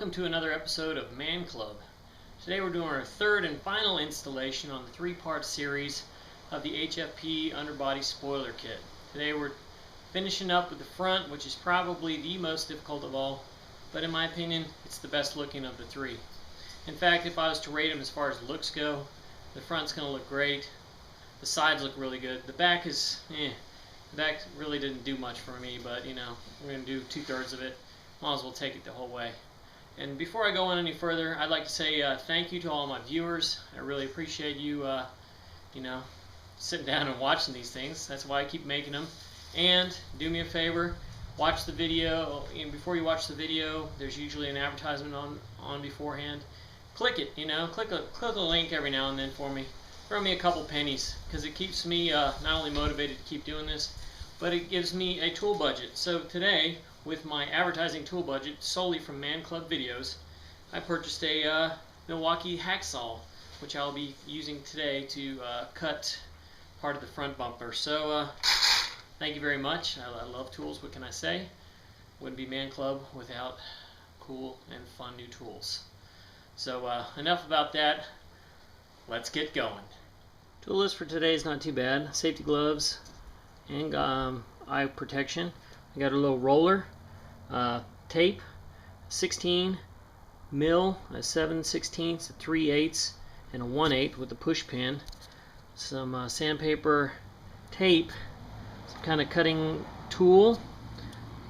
welcome to another episode of ManClub. Today we're doing our third and final installation on the three-part series of the HFP Underbody spoiler kit. Today we're finishing up with the front, which is probably the most difficult of all, but in my opinion it's the best looking of the three. In fact, if I was to rate them as far as looks go, the front's going to look great, the sides look really good, the back is the back really didn't do much for me, but you know, we're going to do 2/3 of it. Might as well take it the whole way. And before I go on any further, I'd like to say thank you to all my viewers. I really appreciate you, sitting down and watching these things. That's why I keep making them. And do me a favor, watch the video. And before you watch the video, there's usually an advertisement on beforehand. Click it, click a link every now and then for me. Throw me a couple pennies, because it keeps me not only motivated to keep doing this, but it gives me a tool budget. So today, with my advertising tool budget solely from ManClub videos, I purchased a Milwaukee hacksaw, which I'll be using today to cut part of the front bumper. So thank you very much. I love tools. What can I say? Wouldn't be ManClub without cool and fun new tools. So enough about that. Let's get going. Tool list for today is not too bad. Safety gloves and eye protection. I got a little roller, tape, 16 mil, a 7/16, a 3/8, and a 1/8 with a push pin. Some sandpaper, tape, some kind of cutting tool,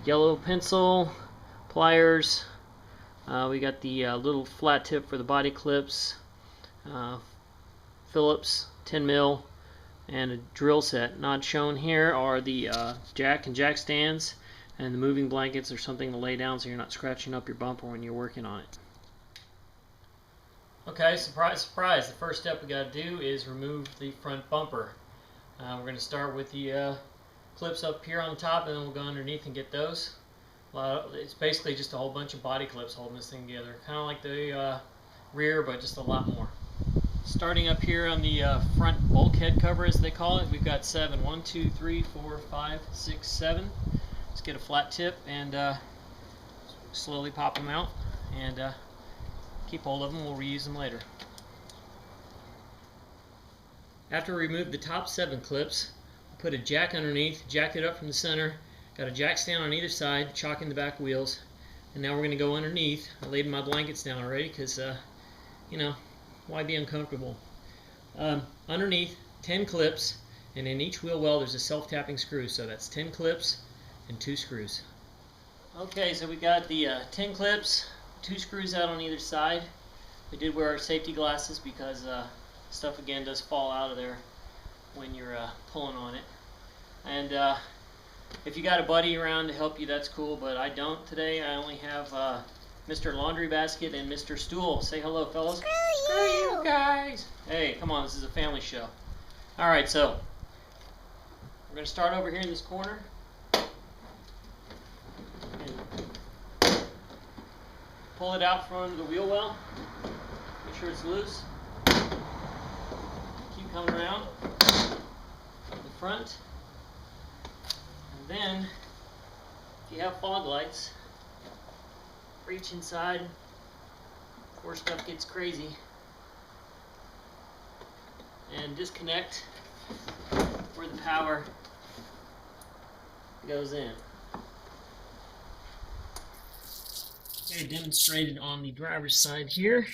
yellow pencil, pliers. We got the little flat tip for the body clips, Phillips 10 mil, and a drill set. Not shown here are the jack and jack stands and the moving blankets or something to lay down so you're not scratching up your bumper when you're working on it. Okay, surprise, surprise. The first step we got to do is remove the front bumper. We're going to start with the clips up here on the top, and then we'll go underneath and get those. It's basically just a whole bunch of body clips holding this thing together. Kind of like the rear, but just a lot more. Starting up here on the front bulkhead cover, as they call it, we've got 7. 1, 2, 3, 4, 5, 6, 7. Let's get a flat tip and slowly pop them out and keep hold of them. We'll reuse them later. After we remove the top 7 clips, we'll put a jack underneath, jack it up from the center, got a jack stand on either side, chocking the back wheels, and now we're going to go underneath. I laid my blankets down already because, why be uncomfortable? Underneath, 10 clips, and in each wheel well there's a self-tapping screw, so that's 10 clips and 2 screws. Okay, so we got the 10 clips, 2 screws out on either side. We did wear our safety glasses because stuff again does fall out of there when you're pulling on it. And if you got a buddy around to help you, that's cool, but I don't today. I only have Mr. Laundry Basket and Mr. Stool. Say hello, fellas. Screw you guys. Hey, come on, this is a family show. Alright, so we're going to start over here in this corner. And pull it out from under the wheel well. Make sure it's loose. Keep coming around the front. And then, if you have fog lights, reach inside before stuff gets crazy and disconnect where the power goes in. Okay, demonstrated on the driver's side here.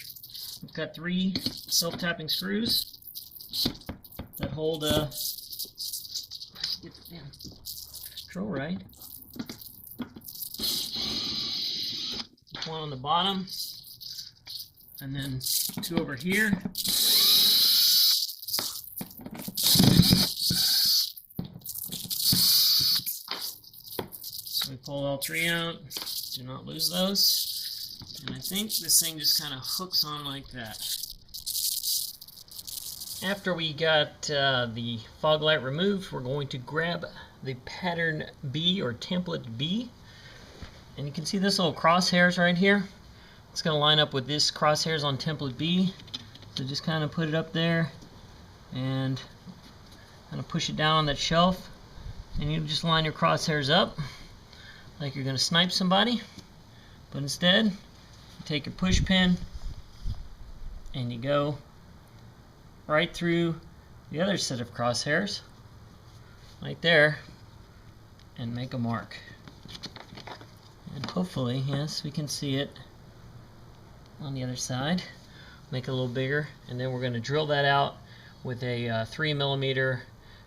We've got 3 self-tapping screws that hold get the control right. One on the bottom, and then 2 over here. So we pull all 3 out. Do not lose those. And I think this thing just kind of hooks on like that. After we got the fog light removed, we're going to grab the pattern B or template B. And you can see this little crosshairs right here. It's going to line up with this crosshairs on template B. So just kind of put it up there and kind of push it down on that shelf. And you just line your crosshairs up like you're going to snipe somebody. But instead, You take your push pin and you go right through the other set of crosshairs, right there, and make a mark. And hopefully, yes, we can see it on the other side. Make it a little bigger, and then we're going to drill that out with a 3mm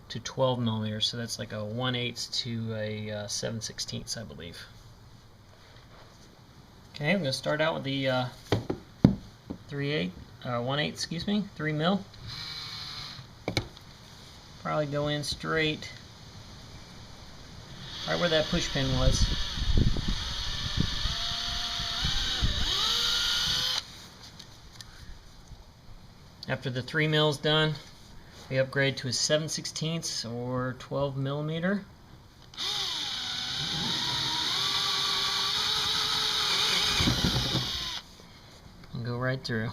to 12mm. So that's like a 1/8 to a 7/16, I believe. Okay, I'm going to start out with the 1/8, excuse me, 3mm. Probably go in straight right where that push pin was. After the 3mm is done, we upgrade to a 7/16 or 12mm. And go right through.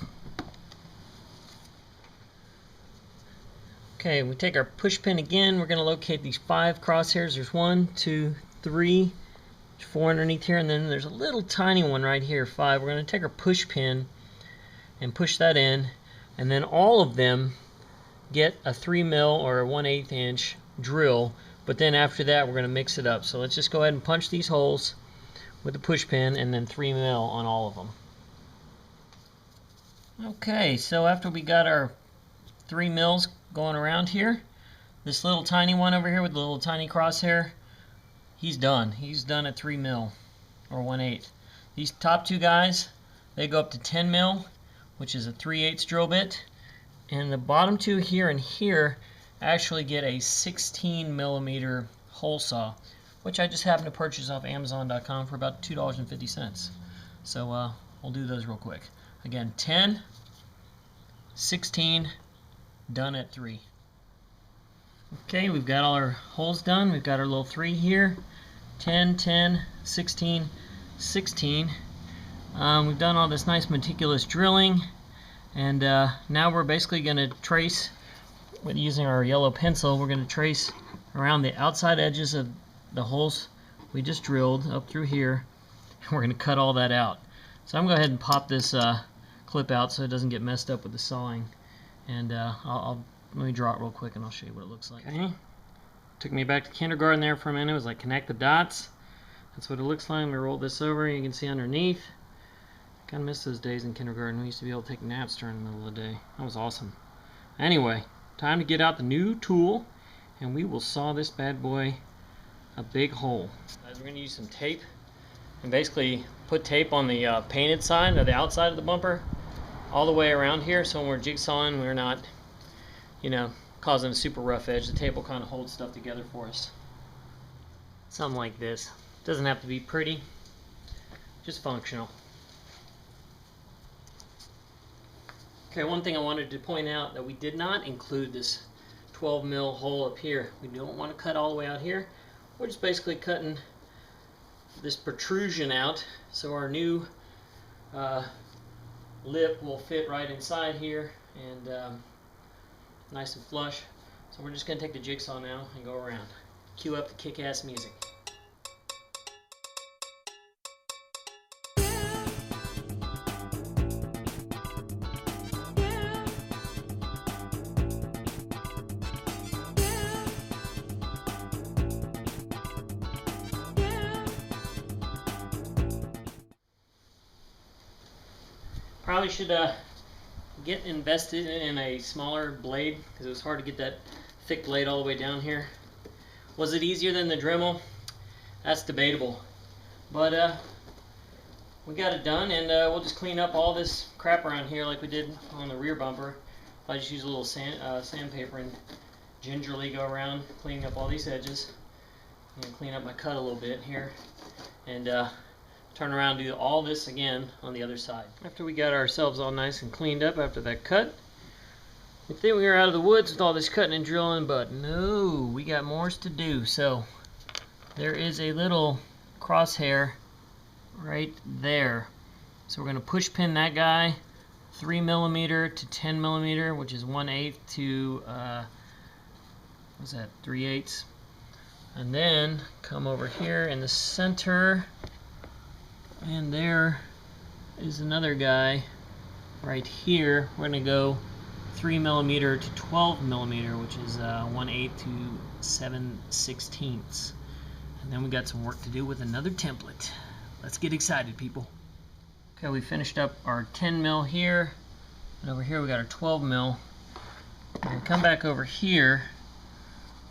Okay, we take our push pin again. We're going to locate these 5 crosshairs. There's 1, 2, 3, 4 underneath here, and then there's a little tiny one right here, 5. We're going to take our push pin and push that in, and then all of them get a 3mm or a 1/8 inch drill, but then after that we're going to mix it up. So let's just go ahead and punch these holes with the push pin and then 3mm on all of them. Okay, so after we got our 3mm going around here, this little tiny one over here with the little tiny crosshair, he's done. He's done at 3mm or 1/8. These top 2 guys, they go up to 10mm, which is a 3/8 drill bit, and the bottom 2 here and here actually get a 16mm hole saw, which I just happened to purchase off Amazon.com for about $2.50. So we'll do those real quick. Again, 10, 16, done at 3. Okay, we've got all our holes done. We've got our little 3 here, 10, 10, 16, 16. We've done all this nice meticulous drilling, and now we're basically going to trace, with using our yellow pencil, we're going to trace around the outside edges of the holes we just drilled up through here, and we're going to cut all that out. So I'm going to go ahead and pop this clip out so it doesn't get messed up with the sawing, and let me draw it real quick and I'll show you what it looks like. Okay, took me back to kindergarten there for a minute. It was like connect the dots. That's what it looks like. Let me roll this over. You can see underneath. Kind of miss those days in kindergarten. We used to be able to take naps during the middle of the day. That was awesome. Anyway, time to get out the new tool, and we will saw this bad boy a big hole. We're going to use some tape and basically put tape on the painted side or the outside of the bumper all the way around here, so when we're jigsawing, we're not, you know, causing a super rough edge. The tape will kind of hold stuff together for us. Something like this. Doesn't have to be pretty, just functional. Okay, one thing I wanted to point out, that we did not include this 12mm hole up here. We don't want to cut all the way out here. We're just basically cutting this protrusion out so our new lip will fit right inside here and nice and flush. So we're just going to take the jigsaw now and go around. Cue up the kick-ass music. Probably should get invested in a smaller blade, because it was hard to get that thick blade all the way down here. Was it easier than the Dremel? That's debatable. But we got it done, and we'll just clean up all this crap around here like we did on the rear bumper. I just use a little sandpaper and gingerly go around cleaning up all these edges. I'm going to clean up my cut a little bit here, and turn around and do all this again on the other side. After we got ourselves all nice and cleaned up after that cut, we think we were out of the woods with all this cutting and drilling, but no, we got more to do. So there is a little crosshair right there. So we're going to push pin that guy 3mm to 10mm, which is 1/8 to what's that, 3/8, and then come over here in the center, and there is another guy right here. We're going to go 3mm to 12mm, which is 1/8 to 7/16. And then we got some work to do with another template. Let's get excited, people. Okay, we finished up our 10mm here, and over here we got our 12mm. And come back over here,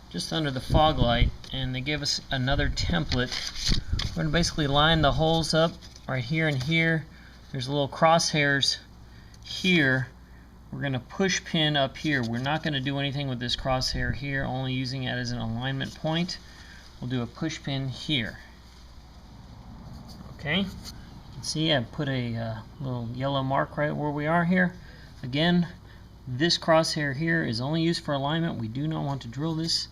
just under the fog light, and they give us another template. We're going to basically line the holes up right here and here. There's little crosshairs here. We're going to push pin up here. We're not going to do anything with this crosshair here, only using it as an alignment point. We'll do a push pin here. Okay, you can see I put a little yellow mark right where we are here. Again, this crosshair here is only used for alignment. We do not want to drill this.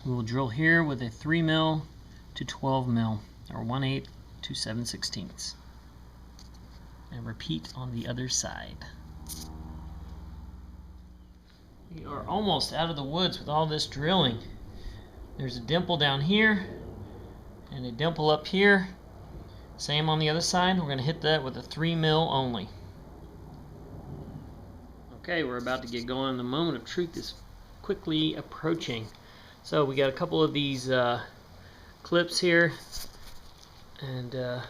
We will drill here with a 3mm to 12mm, or 1/8 to 7/16. And repeat on the other side. We are almost out of the woods with all this drilling. There's a dimple down here and a dimple up here. Same on the other side. We're going to hit that with a 3mm only. Okay, we're about to get going. The moment of truth is quickly approaching. So we got a couple of these clips here, and we're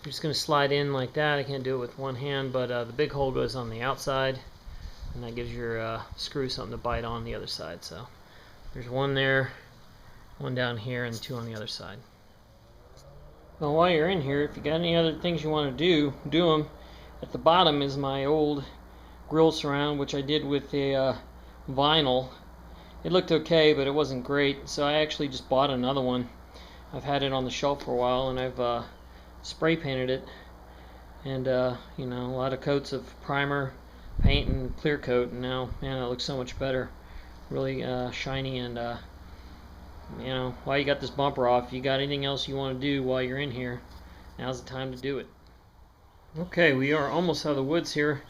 just going to slide in like that. I can't do it with one hand, but the big hole goes on the outside, and that gives your screw something to bite on the other side. So there's one there, one down here, and two on the other side. Well, while you're in here, if you got any other things you want to do them. At the bottom is my old grill surround, which I did with a vinyl. It looked okay, but it wasn't great, so I actually just bought another one. I've had it on the shelf for a while, and I've spray painted it, and you know, a lot of coats of primer, paint, and clear coat, and now, man, it looks so much better. Really shiny, and you know, while you got this bumper off, if you got anything else you want to do while you're in here, now's the time to do it. Okay, we are almost out of the woods here.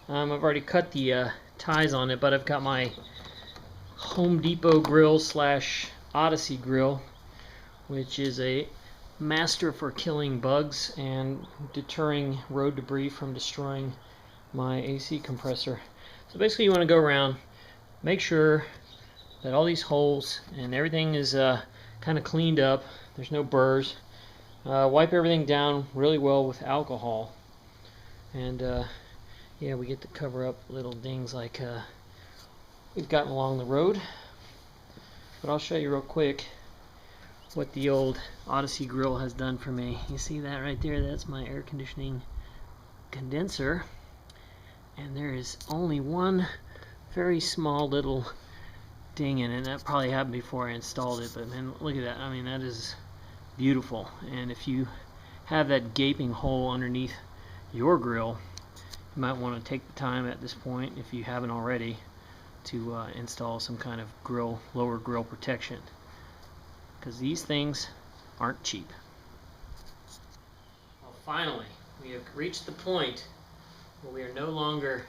I've already cut the ties on it, but I've got my Home Depot grill / Odyssey grill, which is a master for killing bugs and deterring road debris from destroying my AC compressor. So basically you want to go around, make sure that all these holes and everything is kind of cleaned up. There's no burrs. Wipe everything down really well with alcohol. And yeah, we get to cover up little dings like we've gotten along the road. But I'll show you real quick what the old Odyssey grill has done for me. You see that right there? That's my air conditioning condenser. And there is only one very small little ding in it. That probably happened before I installed it, but man, look at that. I mean, that is beautiful. And if you have that gaping hole underneath your grill, you might want to take the time at this point, if you haven't already, to install some kind of grill, lower grill protection, because these things aren't cheap. Well, finally, we have reached the point where we are no longer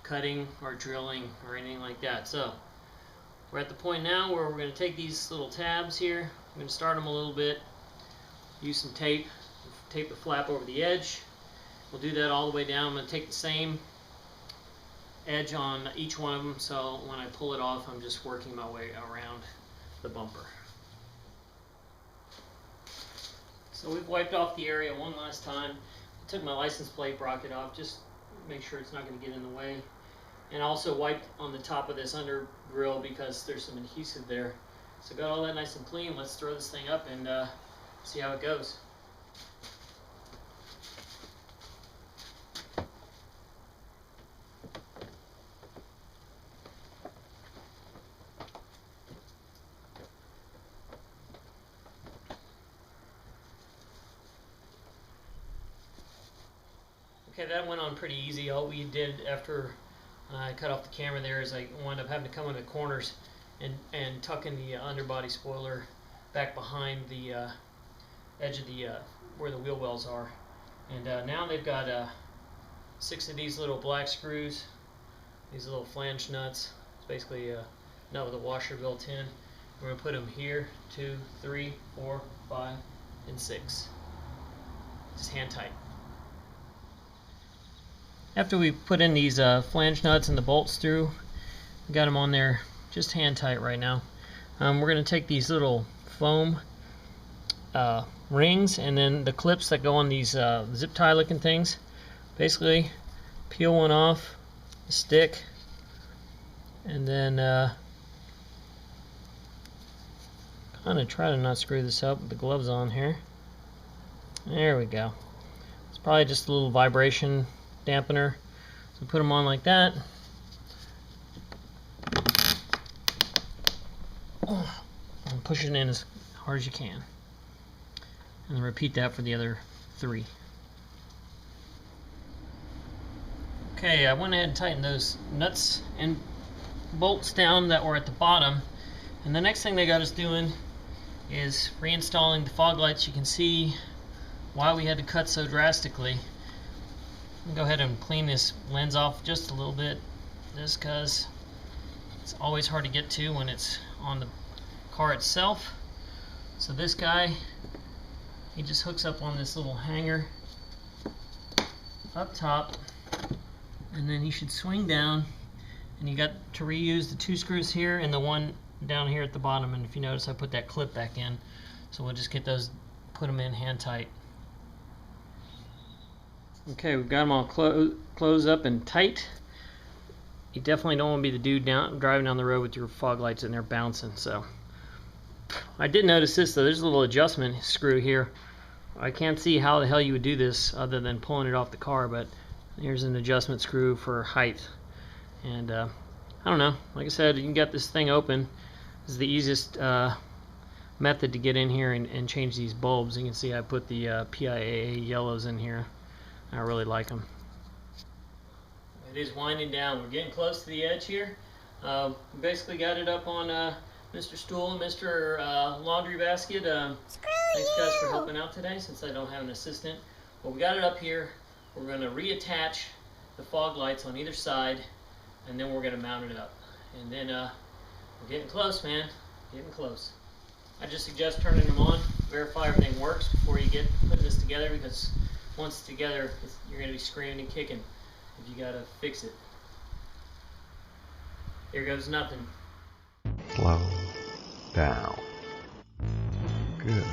cutting or drilling or anything like that. So we're at the point now where we're going to take these little tabs here, we're going to start them a little bit, use some tape the flap over the edge. We'll do that all the way down. I'm going to take the same edge on each one of them, so when I pull it off, I'm just working my way around the bumper. So we've wiped off the area one last time. I took my license plate, brocket off, just make sure it's not going to get in the way. And also wiped on the top of this under grill because there's some adhesive there. So got all that nice and clean. Let's throw this thing up and see how it goes. Okay, that went on pretty easy. All we did after I cut off the camera there is I wound up having to come in the corners and tuck in the underbody spoiler back behind the edge of the where the wheel wells are. And now they've got 6 of these little black screws, these little flange nuts. It's basically a nut with a washer built in. We're going to put them here, 2, 3, 4, 5, and 6. Just hand tight. After we put in these flange nuts and the bolts through, we got them on there just hand tight right now. We're going to take these little foam rings and then the clips that go on these zip tie looking things. Basically peel one off the stick and then kind of try to not screw this up with the gloves on here. There we go. It's probably just a little vibration dampener. So put them on like that. And push it in as hard as you can. And then repeat that for the other 3. Okay, I went ahead and tightened those nuts and bolts down that were at the bottom. And the next thing they got us doing is reinstalling the fog lights. You can see why we had to cut so drastically. I'm gonna go ahead and clean this lens off just a little bit, just because it's always hard to get to when it's on the car itself. So this guy, he just hooks up on this little hanger up top, and then he should swing down, and you got to reuse the 2 screws here and the one down here at the bottom. And if you notice, I put that clip back in, so we'll just get those, put them in hand tight. Okay, we've got them all closed up and tight. You definitely don't want to be the dude driving down the road with your fog lights in there bouncing. So I did notice this though, there's a little adjustment screw here. I can't see how the hell you would do this other than pulling it off the car, but here's an adjustment screw for height. And I don't know, like I said, you can get this thing open. This is the easiest method to get in here and change these bulbs. You can see I put the PIAA yellows in here. I really like them. It is winding down. We're getting close to the edge here. We basically got it up on Mr. Stool and Mr. Laundry Basket. Thanks guys for helping out today since I don't have an assistant. Well, we got it up here. We're going to reattach the fog lights on either side, and then we're going to mount it up. And then we're getting close, man. Getting close. I just suggest turning them on. Verify everything works before you get putting this together, because once it's together, you're going to be screaming and kicking if you got to fix it. Here goes nothing. Slow down. Good.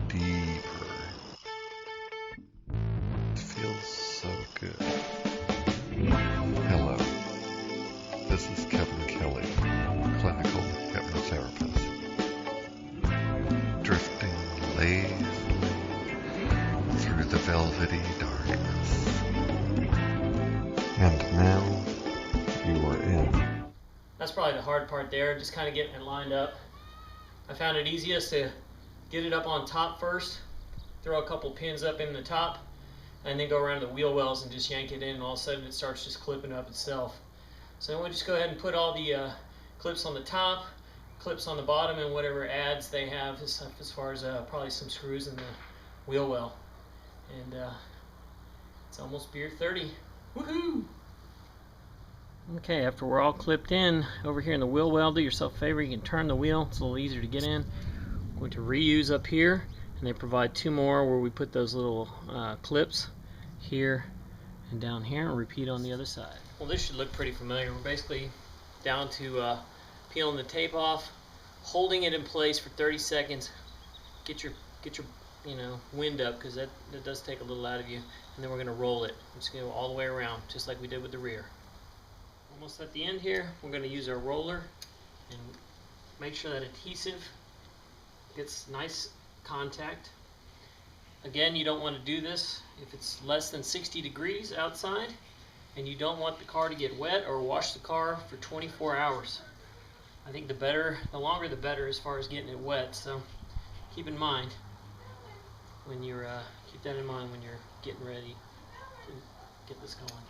Deeper. It feels so good. Hello. This is Kevin Kelly, clinical hypnotherapist. Drifting lazily through the velvety darkness. And now you are in. That's probably the hard part there, just kind of getting it lined up. I found it easiest to get it up on top first, throw a couple pins up in the top, and then go around the wheel wells and just yank it in, and all of a sudden it starts just clipping up itself. So then we'll just go ahead and put all the clips on the top, clips on the bottom, and whatever adds they have as far as probably some screws in the wheel well. And it's almost beer 30. Woohoo! Okay, after we're all clipped in over here in the wheel well, do yourself a favor, you can turn the wheel. It's a little easier to get in. I'm going to reuse up here, and they provide 2 more where we put those little clips here and down here, and repeat on the other side. Well, this should look pretty familiar. We're basically down to peeling the tape off, holding it in place for 30 seconds. Get your wind up, because that does take a little out of you, and then we're going to roll it. We're just going to go all the way around, just like we did with the rear. Almost at the end here, we're going to use our roller and make sure that adhesive gets nice contact. Again, you don't want to do this if it's less than 60 degrees outside, and you don't want the car to get wet or wash the car for 24 hours. I think the longer the better as far as getting it wet, so keep in mind when you're keep that in mind when you're getting ready to get this going.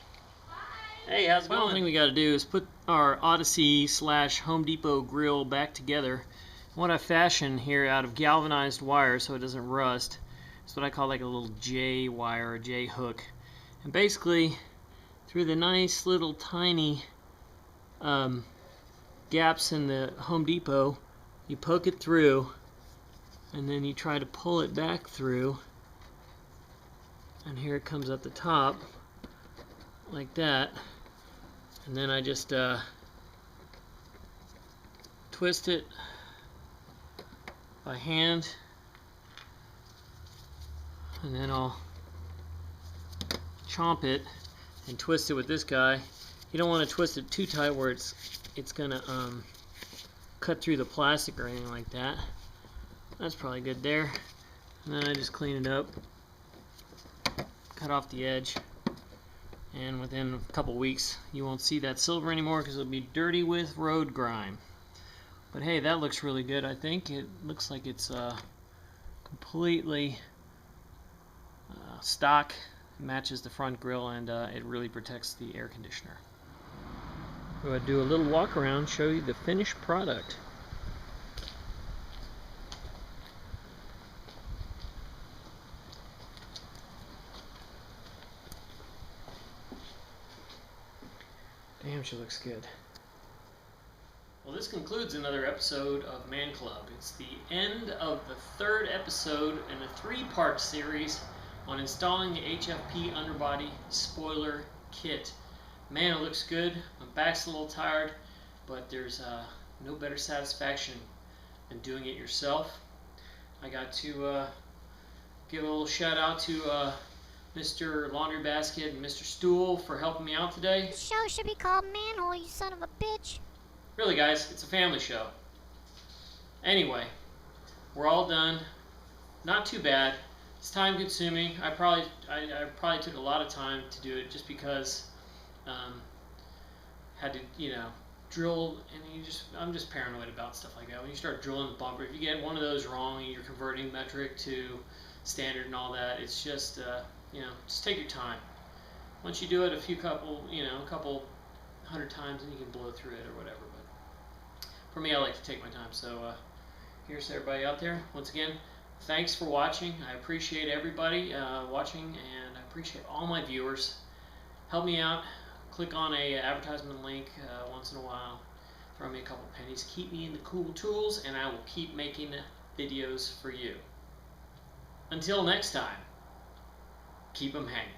Hey, how's it going? One thing we got to do is put our Odyssey / Home Depot grill back together. What I fashioned here out of galvanized wire so it doesn't rust. It's what I call like a little J wire or J hook. And basically, through the nice little tiny gaps in the Home Depot, you poke it through, and then you try to pull it back through, and here it comes at the top like that, and then I just twist it by hand, and then I'll chomp it and twist it with this guy. You don't want to twist it too tight where it's gonna cut through the plastic or anything like that. That's probably good there. And then I just clean it up, cut off the edge, and within a couple weeks you won't see that silver anymore because it'll be dirty with road grime. But hey, that looks really good. I think it looks like it's completely stock, matches the front grille, and it really protects the air conditioner. I'm going to do a little walk around, show you the finished product. Damn, she looks good. Well, this concludes another episode of ManClub. It's the end of the third episode in a three-part series on installing the HFP Underbody spoiler kit. Man, it looks good. My back's a little tired, but there's no better satisfaction than doing it yourself. I got to give a little shout out to Mr. Laundry Basket and Mr. Stool for helping me out today. The show should be called Manhole, you son of a bitch. Really, guys, it's a family show. Anyway, we're all done. Not too bad. It's time consuming. I probably took a lot of time to do it just because had to, drill, and I'm just paranoid about stuff like that. When you start drilling the bumper, if you get one of those wrong and you're converting metric to standard and all that, it's just just take your time. Once you do it a couple 100 times, then you can blow through it or whatever. But for me, I like to take my time. So here's everybody out there. Once again, thanks for watching. I appreciate everybody watching, and I appreciate all my viewers. Help me out. Click on a advertisement link once in a while. Throw me a couple pennies. Keep me in the cool tools, and I will keep making videos for you. Until next time, keep 'em hanging.